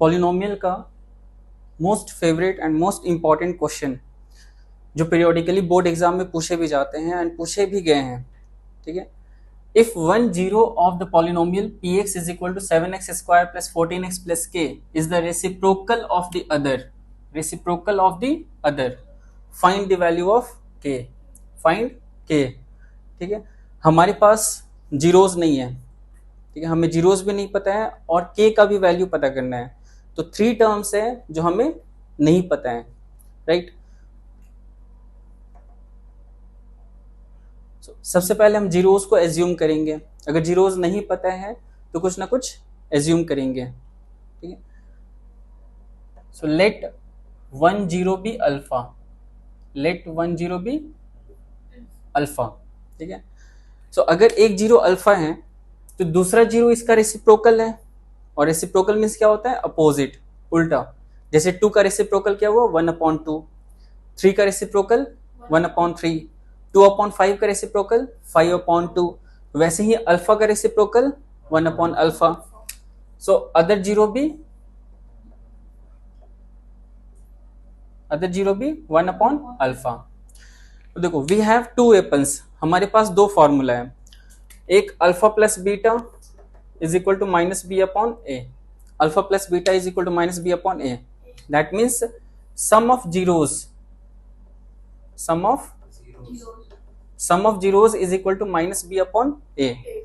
Polynomial का most favourite and most important question जो periodically board exam में पूछे भी जाते हैं एंड पूछे भी गए हैं, ठीक है। If one zero of the polynomial px is equal to 7x square plus 14x plus k is the reciprocal of the other, reciprocal of the other, find the value of k, find k, ठीक है। हमारे पास zeros नहीं है, ठीक है, हमें zeros भी नहीं पता है और k का भी वैल्यू पता करना है, तो 3 टर्म्स है जो हमें नहीं पता है, राइट। सबसे पहले हम जीरोज को एज्यूम करेंगे, अगर जीरोज नहीं पता है तो कुछ ना कुछ एज्यूम करेंगे, ठीक है। So let 1 0 be alpha, let 1 0 be alpha, ठीक है। सो अगर एक जीरो अल्फा है तो दूसरा जीरो इसका रेसिप्रोकल है, और रेसिप्रोकल मीन्स क्या होता है, अपोजिट, उल्टा। जैसे 2 का रेसिप्रोकल क्या हुआ, 1/2, 3 का रेसिप्रोकल 1/3, 2/5 का रेसिप्रोकल 5/2, वैसे ही अल्फा का रेसिप्रोकल 1/अल्फा। सो अदर जीरो भी 1/अल्फा। तो देखो वी हैव 2 एपल्स, हमारे पास 2 फॉर्मूला है, एक alpha plus beta is equal to minus B upon A, alpha plus beta is equal to minus B upon A, that means sum of zeros, sum of zeros is equal to minus B upon A.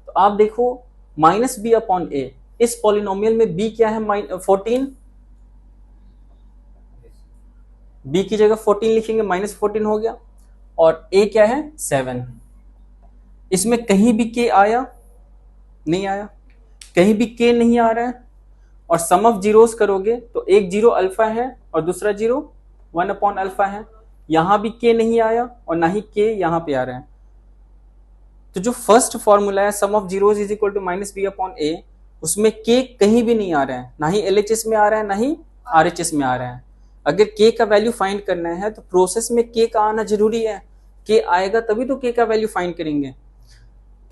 तो आप देखो minus B upon ए, इस polynomial में b क्या है, 14, b की जगह 14 लिखेंगे, -14 हो गया, और a क्या है 7। इसमें कहीं भी k आया नहीं आया, कहीं भी k नहीं आ रहा है, और सम ऑफ जीरोस करोगे तो एक जीरो अल्फा है और दूसरा जीरो 1/अल्फा है, यहां भी k नहीं आया और ना ही k यहां पे आ रहा है। तो जो फर्स्ट फॉर्मूला है sum of zeros is equal to minus B upon A, उसमें k कहीं भी नहीं आ रहा है, ना ही LHS में आ रहा है ना ही RHS में आ रहा है। अगर k का वैल्यू फाइंड करना है तो प्रोसेस में k का आना जरूरी है, k आएगा तभी तो k का वैल्यू फाइंड करेंगे।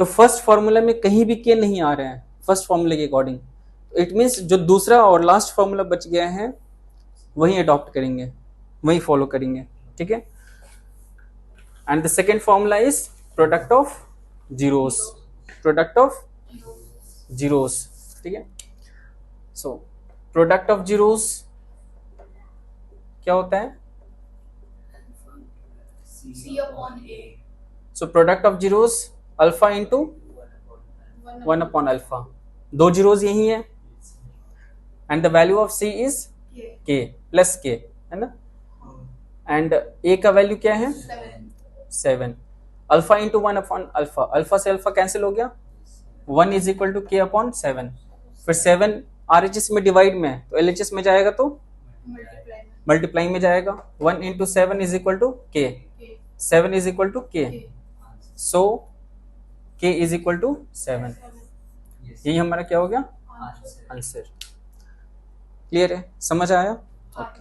तो फर्स्ट फॉर्मूला में कहीं भी k नहीं आ रहा है फर्स्ट फॉर्मूले के अकॉर्डिंग, इट मीन्स जो दूसरा और लास्ट फॉर्मूला बच गया है वही अडॉप्ट करेंगे, वही फॉलो करेंगे, ठीक है। And the second formula is product of zeros, product of zeros, ठीक है। सो प्रोडक्ट ऑफ जीरोस क्या होता है, C upon A. So product of zeros alpha into 1/अल्फा, 2 जीरोस यही है, and the value of c is k plus k, है ना, एंड a का वैल्यू क्या है 7, अल्फा इंटू 1/अल्फा, अल्फा से अल्फा कैंसिल हो गया, 1 is equal to k upon 7, फिर 7 RHS में डिवाइड में है तो LHS में जाएगा तो मल्टीप्लाई में जाएगा, 1 into 7 is equal to k, 7 is equal to k, so k is equal to 7, यही हमारा क्या हो गया आंसर। क्लियर है, समझ आया? ओके।